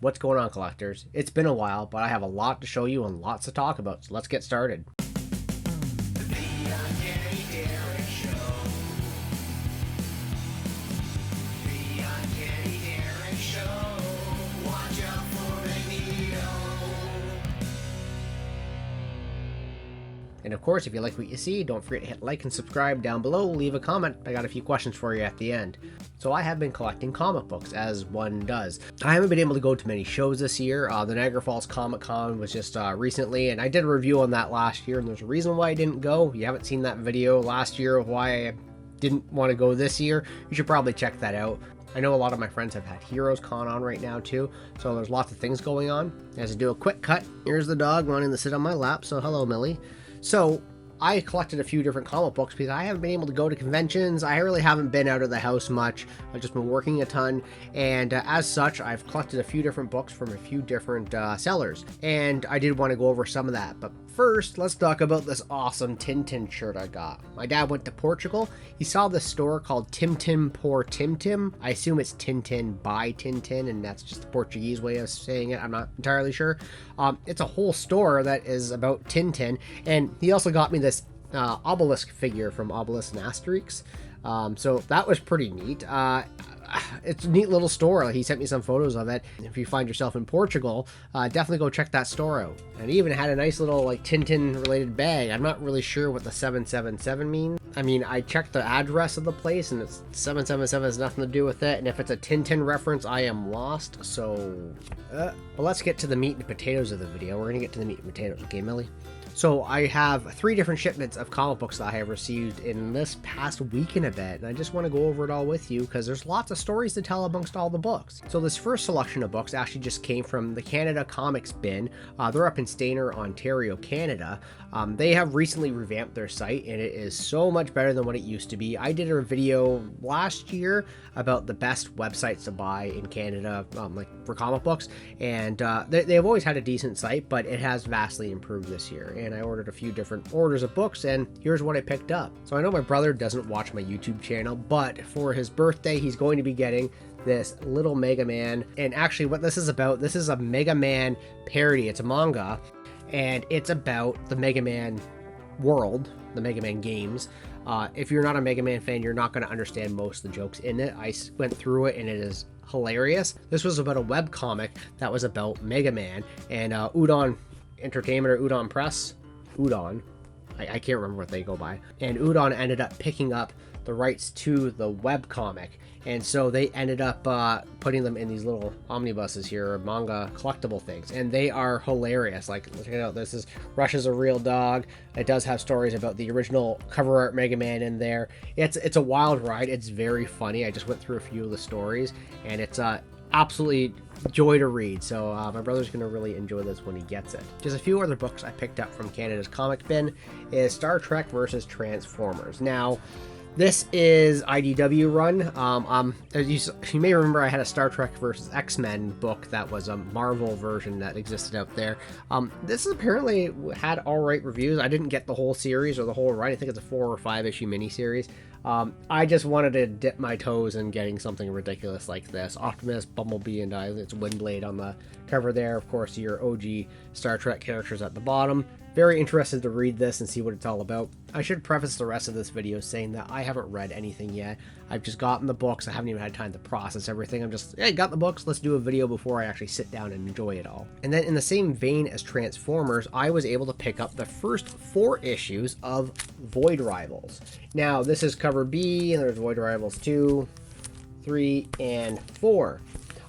What's going on, collectors? It's been a while, but I have a lot to show you and lots to talk about, so let's get started. And of course, if you like what you see, don't forget to hit like and subscribe down below, leave a comment. I got a few questions for you at the end. So I have been collecting comic books, as one does. I haven't been able to go to many shows this year. The Niagara Falls Comic Con was just recently, and I did a review on that last year, and there's a reason why I didn't go. If you haven't seen that video last year of why I didn't want to go this year, you should probably check that out. I know a lot of my friends have had Heroes Con on right now too, so there's lots of things going on. As I do a quick cut, here's the dog wanting to sit on my lap, so hello Millie. So I collected a few different comic books because I haven't been able to go to conventions. I really haven't been out of the house much. I've just been working a ton, and as such, I've collected a few different books from a few different sellers, and I did want to go over some of that. But first, let's talk about this awesome Tintin shirt I got. My dad went to Portugal. He saw this store called Tim Tim por Tim Tim. I assume it's Tintin by Tintin, and that's just the Portuguese way of saying it. I'm not entirely sure. It's a whole store that is about Tintin, and he also got me this obelisk figure from Obelisk and Asterix. So that was pretty neat. It's a neat little store. He sent me some photos of it. If you find yourself in Portugal, definitely go check that store out. And he even had a nice little like Tintin related bag. I'm not really sure what the 777 means. I mean, I checked the address of the place and it's 777 has nothing to do with it. And if it's a Tintin reference, I am lost. So, well, let's get to the meat and potatoes of the video. We're gonna get to the meat and potatoes, okay, Millie? So I have 3 different shipments of comic books that I have received in this past week and a bit, and I just want to go over it all with you because there's lots of stories to tell amongst all the books. So this first selection of books actually just came from the Canada Comics bin. They're up in Stayner, Ontario, Canada. They have recently revamped their site, and it is so much better than what it used to be. I did a video last year about the best websites to buy in Canada, like for comic books, and they've always had a decent site, but it has vastly improved this year. And I ordered a few different orders of books, and here's what I picked up. So I know my brother doesn't watch my YouTube channel, but for his birthday, he's going to be getting this little Mega Man. And actually what this is about, this is a Mega Man parody. It's a manga, and it's about the Mega Man world, the Mega Man games. If you're not a Mega Man fan, you're not going to understand most of the jokes in it. I went through it, and it is hilarious. This was about a web comic that was about Mega Man, and Udon Entertainment or Udon Press, Udon, I can't remember what they go by, and Udon ended up picking up the rights to the web comic, and so they ended up putting them in these little omnibuses here, manga collectible things, and they are hilarious. Like, check it out, this is Rush's a Real Dog. It does have stories about the original cover art Mega Man in there. It's a wild ride. It's very funny. I just went through a few of the stories, and it's absolutely joy to read. So my brother's gonna really enjoy this when he gets it. Just a few other books I picked up from Canada's comic bin is Star Trek versus Transformers. Now this is IDW run. As you may remember, I had a Star Trek versus X-Men book that was a Marvel version that existed out there. This apparently had alright reviews. I didn't get the whole series or the whole run. I think it's a 4 or 5 issue miniseries. I just wanted to dip my toes in getting something ridiculous like this. Optimus, Bumblebee, and it's Windblade on the cover there. Of course, your OG Star Trek characters at the bottom. Very interested to read this and see what it's all about. I should preface the rest of this video saying that I haven't read anything yet. I've just gotten the books. I haven't even had time to process everything. I'm just, hey, got the books. Let's do a video before I actually sit down and enjoy it all. And then in the same vein as Transformers, I was able to pick up the first 4 issues of Void Rivals. Now, this is cover B, and there's Void Rivals 2, 3, and 4.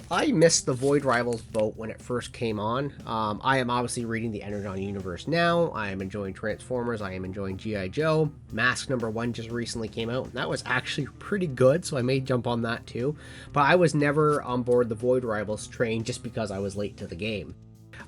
I missed the Void Rivals boat when it first came on. I am obviously reading the Energon universe now. I am enjoying Transformers. I am enjoying G.I. Joe. Mask #1 just recently came out, and that was actually pretty good, so I may jump on that too. But I was never on board the Void Rivals train just because I was late to the game.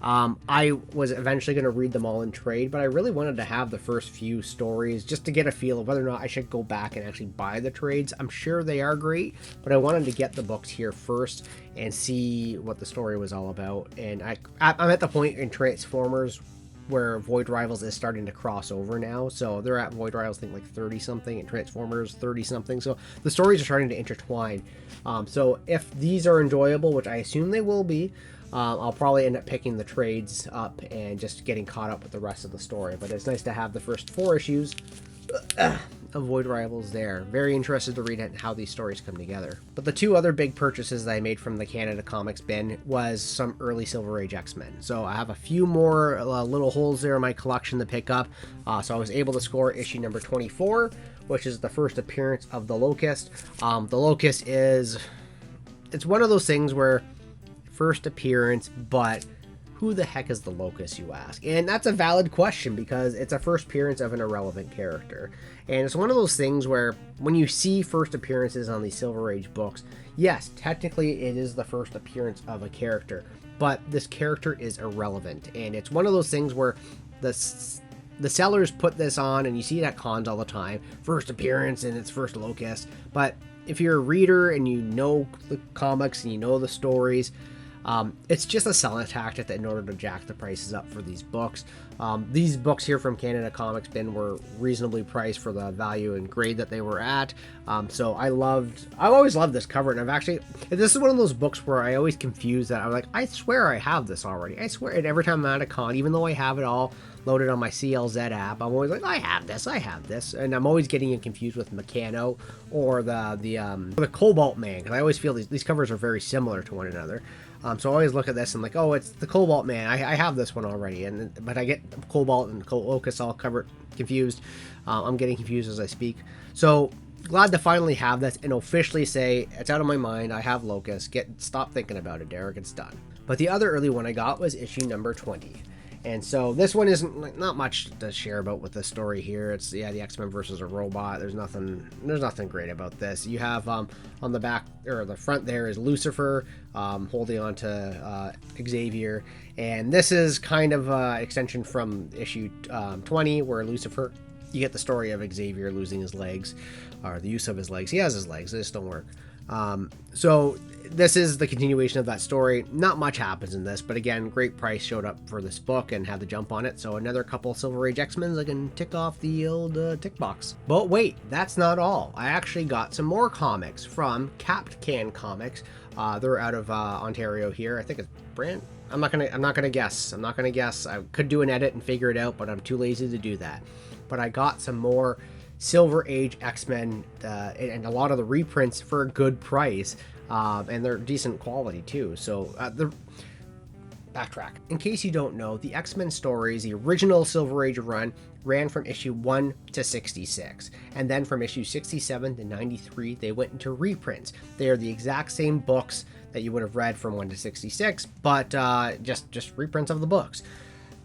I was eventually going to read them all in trade, but I really wanted to have the first few stories just to get a feel of whether or not I should go back and actually buy the trades. I'm sure they are great, but I wanted to get the books here first and see what the story was all about. And I'm at the point in Transformers where Void Rivals is starting to cross over now. So they're at Void Rivals, I think, like 30 something, and Transformers 30 something. So the stories are starting to intertwine. So if these are enjoyable, which I assume they will be, I'll probably end up picking the trades up and just getting caught up with the rest of the story. But it's nice to have the first 4 issues of Void Rivals there. Very interested to read it and how these stories come together. But the 2 other big purchases that I made from the Canada Comics bin was some early Silver Age X-Men. So I have a few more little holes there in my collection to pick up. So I was able to score issue number 24, which is the first appearance of the Locust. The Locust it's one of those things where first appearance, but who the heck is the Locust, you ask? And that's a valid question because it's a first appearance of an irrelevant character. And it's one of those things where when you see first appearances on these Silver Age books, yes, technically it is the first appearance of a character, but this character is irrelevant. And it's one of those things where the sellers put this on, and you see it at cons all the time, first appearance and it's first Locust. But if you're a reader and you know the comics and you know the stories, it's just a selling tactic in order to jack the prices up for these books. These books here from Canada Comics bin were reasonably priced for the value and grade that they were at. So I've always loved this cover, and this is one of those books where I always confuse that. I'm like, I swear I have this already. I swear, and every time I'm at a con, even though I have it all loaded on my CLZ app, I'm always like, I have this, and I'm always getting it confused with Meccano or the Cobalt Man, because I always feel these covers are very similar to one another. So I always look at this and like, oh, it's the Cobalt Man. I have this one already, but I get Cobalt and Locust all confused. I'm getting confused as I speak. So glad to finally have this and officially say it's out of my mind. I have Locust. Stop thinking about it, Derek. It's done. But the other early one I got was issue number 20. And so this one isn't not much to share about with the story here. It's the X-Men versus a robot. There's nothing great about this. You have on the back or the front there is Lucifer holding on to Xavier, and this is kind of an extension from issue 20 where Lucifer, you get the story of Xavier losing his legs, or the use of his legs. He has his legs, they just don't work. So this is the continuation of that story. Not much happens in this, but again, great price showed up for this book and had the jump on it. So another couple Silver Age X-Men I can tick off the old tick box. But wait, that's not all. I actually got some more comics from CaptCan Comics. They're out of Ontario here. I think it's brand. I'm not gonna guess. I could do an edit and figure it out, but I'm too lazy to do that. But I got some more Silver Age X-Men and a lot of the reprints for a good price, and they're decent quality too. So backtrack. In case you don't know, the X-Men stories, the original Silver Age run, ran from issue 1 to 66, and then from issue 67 to 93 they went into reprints. They are the exact same books that you would have read from 1 to 66, but just reprints of the books.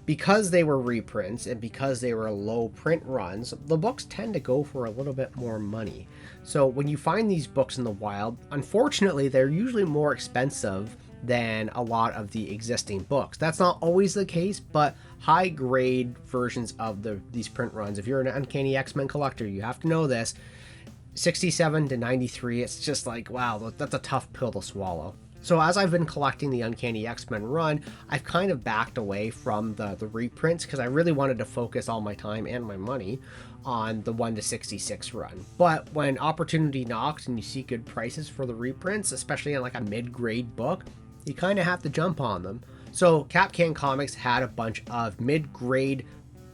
Because they were reprints and because they were low print runs, the books tend to go for a little bit more money. So when you find these books in the wild, unfortunately, they're usually more expensive than a lot of the existing books. That's not always the case, but high grade versions of these print runs, if you're an Uncanny X-Men collector, you have to know this. 67 to 93, it's just like, wow, that's a tough pill to swallow. So as I've been collecting the Uncanny X-Men run, I've kind of backed away from the reprints because I really wanted to focus all my time and my money on the 1 to 66 run. But when opportunity knocks and you see good prices for the reprints, especially on like a mid-grade book, you kind of have to jump on them. So CaptCan Comics had a bunch of mid-grade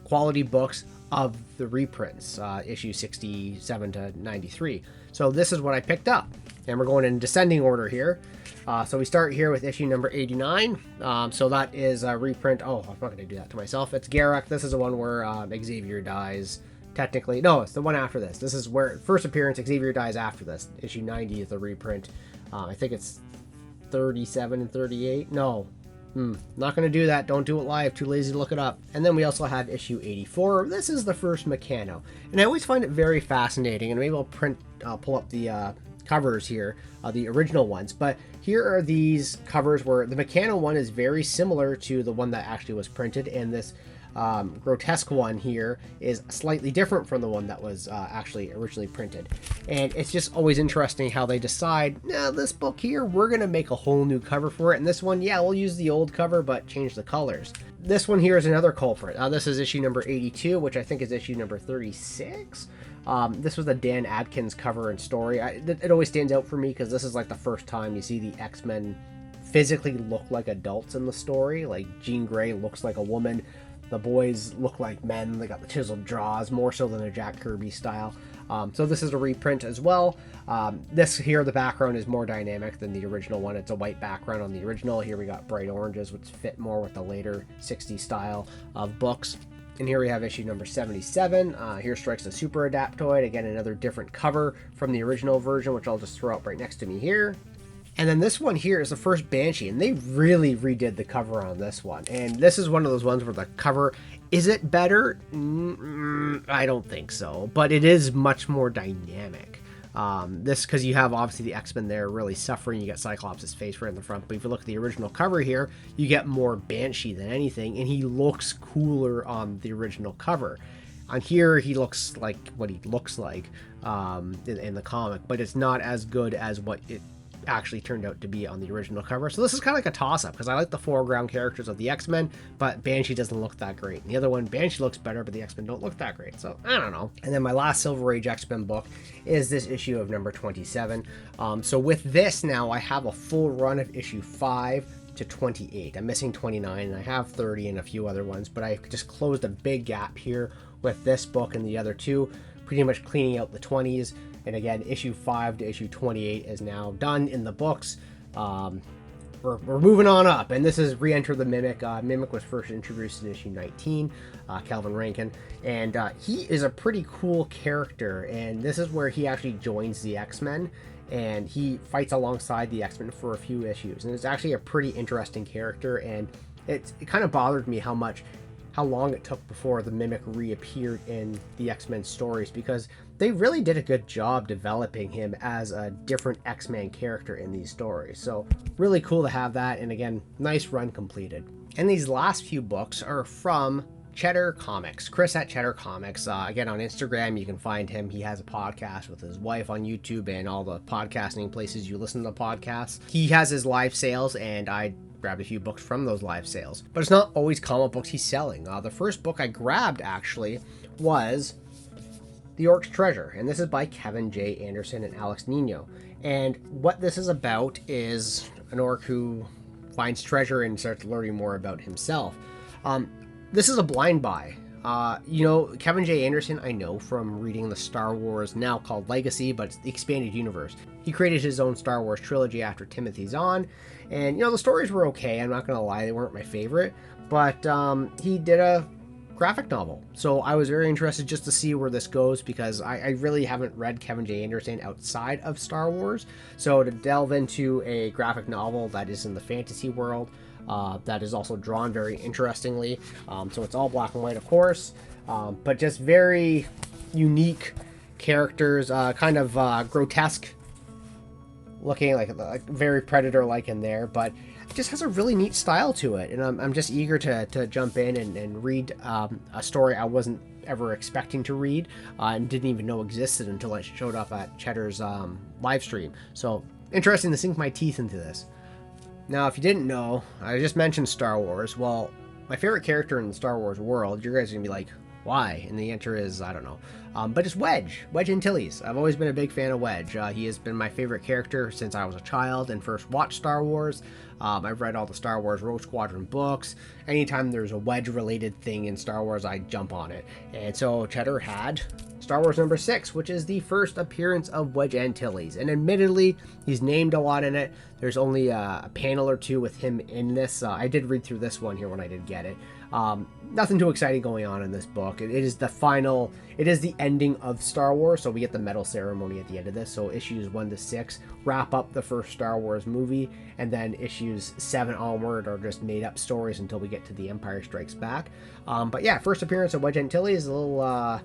quality books of the reprints, issue 67 to 93. So this is what I picked up, and we're going in descending order here. So we start here with issue number 89. So that is a reprint. Oh, I'm not going to do that to myself. It's Garrick. This is the one where Xavier dies. Technically, no, it's the one after this. This is where first appearance, Xavier dies after this. Issue 90 is the reprint. I think it's 37 and 38. No, not going to do that. Don't do it live. Too lazy to look it up. And then we also have issue 84. This is the first Meccano. And I always find it very fascinating. And maybe I'll pull up the covers here, the original ones. But here are these covers where the Meccano one is very similar to the one that actually was printed. And this grotesque one here is slightly different from the one that was actually originally printed. And it's just always interesting how they decide, nah, this book here, we're going to make a whole new cover for it. And this one, yeah, we'll use the old cover, but change the colors. This one here is another culprit. This is issue number 82, which I think is issue number 36. This was the Dan Adkins cover and story. It always stands out for me because this is like the first time you see the X-Men physically look like adults in the story. Like Jean Grey looks like a woman. The boys look like men. They got the chiseled jaws, more so than a Jack Kirby style. So this is a reprint as well. This here, the background is more dynamic than the original one. It's a white background on the original. Here we got bright oranges, which fit more with the later 60s style of books. And here we have issue number 77. Here strikes the Super Adaptoid. Again, another different cover from the original version, which I'll just throw up right next to me here. And then this one here is the first Banshee, and they really redid the cover on this one. And this is one of those ones where the cover, is it better? I don't think so, but it is much more dynamic. This, because you have obviously the X-Men there really suffering. You got Cyclops' face right in the front, but if you look at the original cover here, you get more Banshee than anything, and he looks cooler on the original cover. On here, he looks like what he looks like in the comic, but it's not as good as what it actually turned out to be on the original cover. So this is kind of like a toss-up, because I like the foreground characters of the X-Men, but Banshee doesn't look that great. And the other one, Banshee looks better, but the X-Men don't look that great. So I don't know. And then my last Silver Age X-Men book is this issue of number 27. So with this now, I have a full run of issue 5 to 28. I'm missing 29, and I have 30 and a few other ones, but I just closed a big gap here with this book and the other two, pretty much cleaning out the 20s. And again, issue 5 to issue 28 is now done in the books. We're moving on up, and this is Re-Enter the Mimic. Mimic was first introduced in issue 19, Calvin Rankin, and he is a pretty cool character, and this is where he actually joins the X-Men, and he fights alongside the X-Men for a few issues, and it's actually a pretty interesting character, and it kind of bothered me how long it took before the Mimic reappeared in the X-Men stories, because they really did a good job developing him as a different X-Men character in these stories. So really cool to have that, and again, nice run completed. And these last few books are from Cheddar Comics, Chris at Cheddar Comics. Again, on Instagram, you can find him. He has a podcast with his wife on YouTube and all the podcasting places you listen to podcasts. He has his live sales, and I grabbed a few books from those live sales. But it's not always comic books he's selling. The first book I grabbed, actually, was The Orc's Treasure, and this is by Kevin J. Anderson and Alex Nino. And what this is about is an orc who finds treasure and starts learning more about himself. This is a blind buy. Kevin J. Anderson, I know from reading the Star Wars, now called Legacy, but it's the expanded universe. He created his own Star Wars trilogy after Timothy Zahn, and, the stories were okay. I'm not going to lie, they weren't my favorite, but he did a graphic novel. So I was very interested just to see where this goes, because I really haven't read Kevin J. Anderson outside of Star Wars. So to delve into a graphic novel that is in the fantasy world, that is also drawn very interestingly. So it's all black and white, of course, but just very unique characters, kind of grotesque looking, like very Predator-like in there, but it just has a really neat style to it. And I'm just eager to jump in and read a story I wasn't ever expecting to read and didn't even know existed until it showed up at Cheddar's live stream. So interesting to sink my teeth into this. Now, if you didn't know, I just mentioned Star Wars. Well, my favorite character in the Star Wars world, you guys are going to be like, why? And the answer is, I don't know. But it's Wedge Antilles. I've always been a big fan of Wedge. He has been my favorite character since I was a child and first watched Star Wars. I've read all the Star Wars Rogue Squadron books. Anytime there's a Wedge-related thing in Star Wars, I jump on it. And so Cheddar had Star Wars number 6, which is the first appearance of Wedge Antilles. And admittedly, he's named a lot in it. There's only a panel or two with him in this. I did read through this one here when I did get it. Nothing too exciting going on in this book. It is the ending of Star Wars, so we get the medal ceremony at the end of this. So issues 1 to 6 wrap up the first Star Wars movie, and then issues 7 onward are just made up stories until we get to The Empire Strikes Back. But yeah, first appearance of Wedge Antilles, a little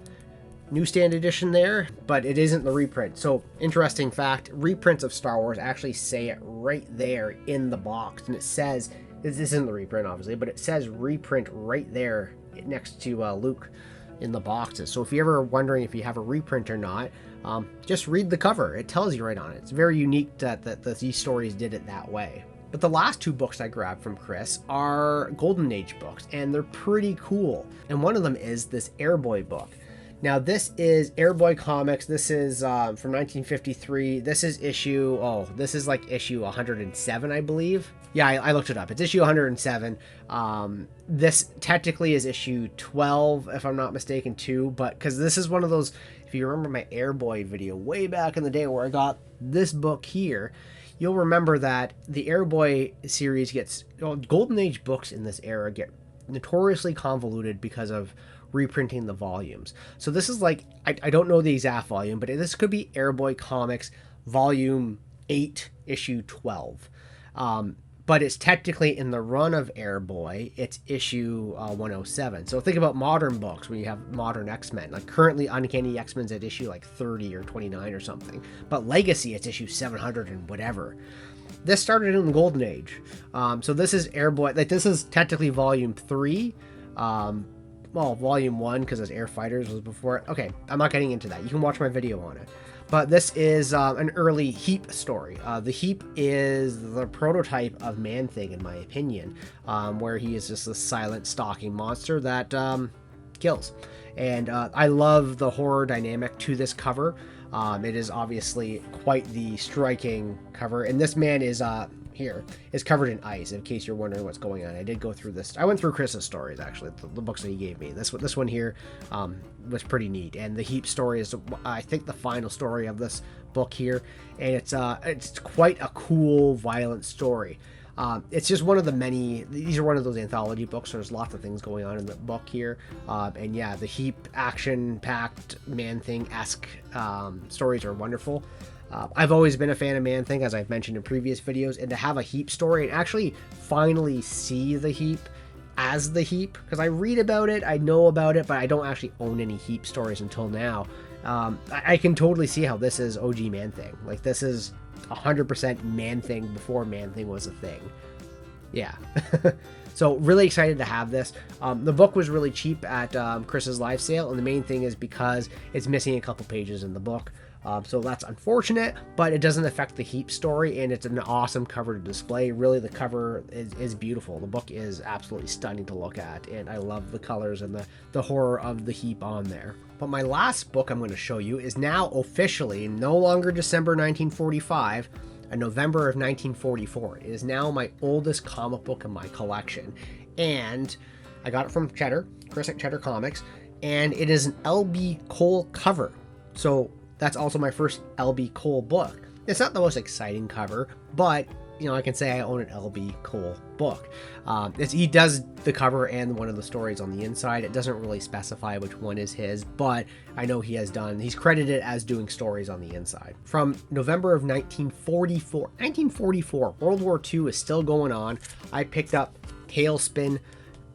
newsstand edition there, but it isn't the reprint. So interesting fact, reprints of Star Wars actually say it right there in the box, and it says This isn't the reprint, obviously, but it says reprint right there next to Luke in the boxes. So if you're ever wondering if you have a reprint or not, just read the cover. It tells you right on it. It's very unique that these stories did it that way. But the last two books I grabbed from Chris are Golden Age books, and they're pretty cool. And one of them is this Airboy book. Now, this is Airboy Comics. This is from 1953. This is this is like issue 107, I believe. Yeah, I looked it up. It's issue 107. This technically is issue 12, if I'm not mistaken, too. But because this is one of those, if you remember my Airboy video way back in the day where I got this book here, you'll remember that the Airboy series Golden Age books in this era get notoriously convoluted because of reprinting the volumes. So this is like, I don't know the exact volume, but this could be Airboy Comics volume 8, issue 12. But it's technically in the run of Airboy, it's issue 107. So think about modern books where you have modern X-Men. Like currently Uncanny X-Men's at issue like 30 or 29 or something. But Legacy, it's issue 700 and whatever. This started in the Golden Age. So this is Airboy, like this is technically volume 3. Well, volume 1 because it's Air Fighters was before it. Okay, I'm not getting into that. You can watch my video on it. But this is an early Heap story. The Heap is the prototype of Man-Thing, in my opinion, where he is just a silent stalking monster that kills. And I love the horror dynamic to this cover. It is obviously quite the striking cover. And this man is covered in ice, in case you're wondering what's going on. I did go through this. I went through Chris's stories, actually, the books that he gave me. This one here was pretty neat. And the Heap story is, I think, the final story of this book here. And it's quite a cool, violent story. It's just one of the many, these are one of those anthology books, so there's lots of things going on in the book here. And yeah, the Heap action-packed Man-Thing-esque stories are wonderful. I've always been a fan of Man-Thing, as I've mentioned in previous videos, and to have a Heap story and actually finally see the Heap as the Heap, because I read about it, I know about it, but I don't actually own any Heap stories until now. I can totally see how this is OG Man-Thing. Like, this is 100% Man-Thing before Man-Thing was a thing. Yeah. So really excited to have this. The book was really cheap at Chris's live sale, and the main thing is because it's missing a couple pages in the book. So that's unfortunate, but it doesn't affect the Heap story, and it's an awesome cover to display. Really, the cover is beautiful. The book is absolutely stunning to look at, and I love the colors and the horror of the Heap on there. But my last book I'm going to show you is now officially no longer December 1945, and November of 1944. It is now my oldest comic book in my collection, and I got it from Chris at Cheddar Comics, and it is an L.B. Cole cover. So that's also my first L.B. Cole book. It's not the most exciting cover, but you know, I can say I own an L.B. Cole book. He does the cover and one of the stories on the inside. It doesn't really specify which one is his, but I know he's credited as doing stories on the inside. From November of 1944, World War II is still going on. I picked up Tailspin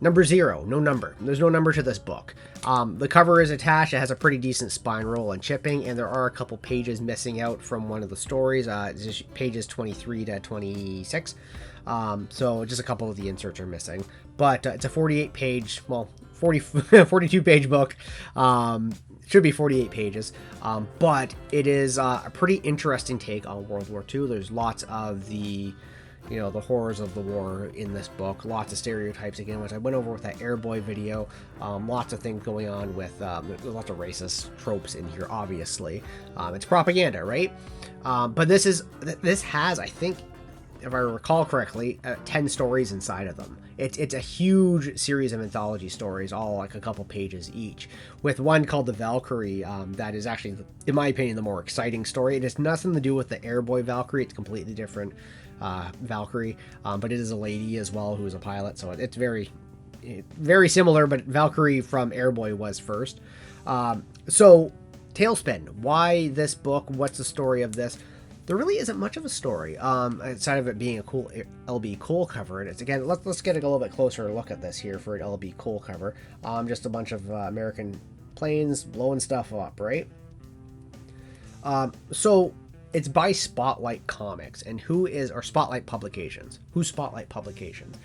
number 0, no number. There's no number to this book. The cover is attached. It has a pretty decent spine roll and chipping, and there are a couple pages missing out from one of the stories. It's just pages 23 to 26. So just a couple of the inserts are missing. But it's a 42 page book. Should be 48 pages. But it is a pretty interesting take on World War II. There's lots of the horrors of the war in this book, lots of stereotypes again, which I went over with that Airboy video. Lots of things going on with there's lots of racist tropes in here, obviously. It's propaganda, right? But this has, I think, if I recall correctly, 10 stories inside of them. It's a huge series of anthology stories, all like a couple pages each, with one called The Valkyrie, that is actually, in my opinion, the more exciting story. It has nothing to do with the Airboy Valkyrie. It's completely different Valkyrie, but it is a lady as well who is a pilot, so it's very similar, but Valkyrie from Airboy was first. So Tailspin, why this book? What's the story of this? There really isn't much of a story, outside of it being a cool L.B. Cole cover. And it's, again, let's get a little bit closer look at this here for an L.B. Cole cover. Just a bunch of American planes blowing stuff up, right? So It's by Spotlight Comics, and or Spotlight Publications. Who's Spotlight Publications?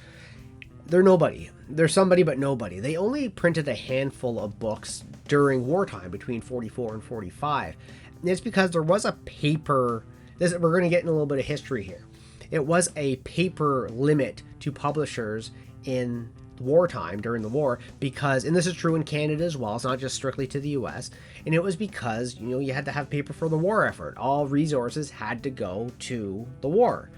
They're nobody. They're somebody but nobody. They only printed a handful of books during wartime between 44 and 45. And it's because there was a paper, we're going to get in a little bit of history here. It was a paper limit to publishers in wartime, during the war, because, and this is true in Canada as well, it's not just strictly to the US, and it was because, you had to have paper for the war effort. All resources had to go to the war.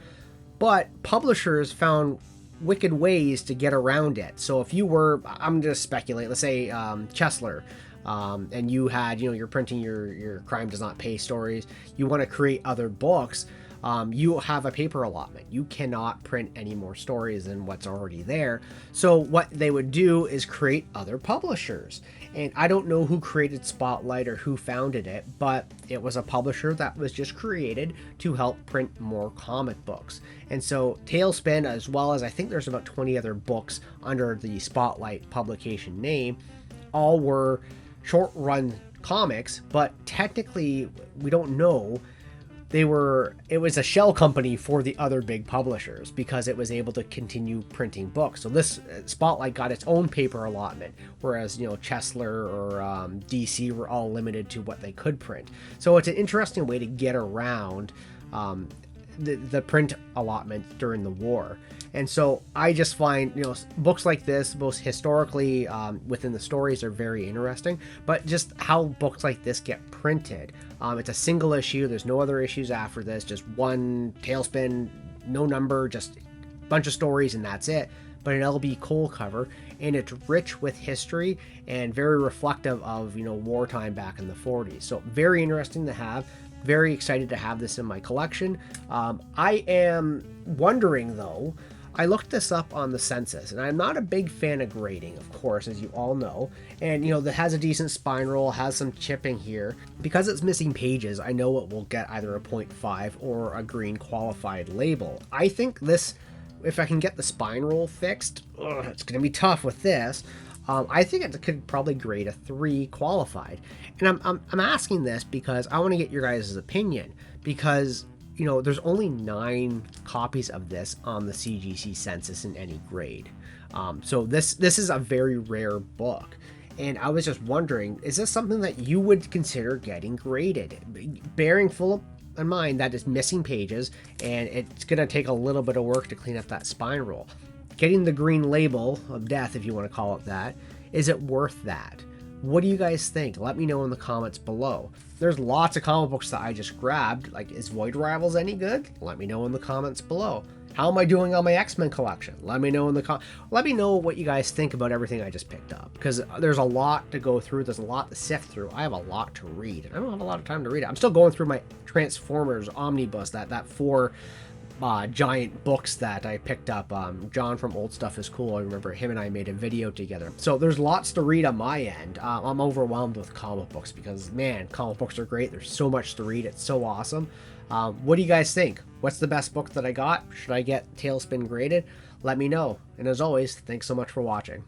But publishers found wicked ways to get around it. So if you were, I'm going to speculate, let's say Chesler, and you had, you're printing your Crime Does Not Pay stories, you want to create other books, you have a paper allotment. You cannot print any more stories than what's already there. So what they would do is create other publishers. And I don't know who created Spotlight or who founded it, but it was a publisher that was just created to help print more comic books. And so Tailspin, as well as I think there's about 20 other books under the Spotlight publication name, all were short run comics, but technically we don't know. It was a shell company for the other big publishers because it was able to continue printing books. So this Spotlight got its own paper allotment, whereas, Chesler or DC were all limited to what they could print. So it's an interesting way to get around the print allotment during the war. And so I just find, books like this, both historically within the stories, are very interesting, but just how books like this get printed. It's a single issue. There's no other issues after this, just one Tailspin, no number, just a bunch of stories, and that's it. But an LB Cole cover, and it's rich with history and very reflective of, wartime back in the 40s. So very interesting to have. Very excited to have this in my collection. I am wondering, though, I looked this up on the census, and I'm not a big fan of grading, of course, as you all know. And, that has a decent spine roll, has some chipping here. Because it's missing pages, I know it will get either a 0.5 or a green qualified label. I think this, if I can get the spine roll fixed, it's going to be tough with this. I think it could probably grade a 3 qualified. And I'm asking this because I want to get your guys' opinion, because there's only 9 copies of this on the CGC census in any grade. So this is a very rare book. And I was just wondering, is this something that you would consider getting graded? Bearing full in mind that it's missing pages and it's going to take a little bit of work to clean up that spine roll. Getting the green label of death, if you want to call it that, is it worth that? What do you guys think? Let me know in the comments below. There's lots of comic books that I just grabbed. Like, is Void Rivals any good? Let me know in the comments below. How am I doing on my X-Men collection? Let me know in the let me know what you guys think about everything I just picked up, because there's a lot to go through. There's a lot to sift through. I have a lot to read, and I don't have a lot of time to read it. I'm still going through my Transformers omnibus, that 4 giant books that I picked up. John from Old Stuff is Cool, I remember him and I made a video together. So there's lots to read on my end. I'm overwhelmed with comic books because, man, comic books are great. There's so much to read. It's so awesome. What do you guys think? What's the best book that I got? Should I get Tailspin graded? Let me know. And as always, thanks so much for watching.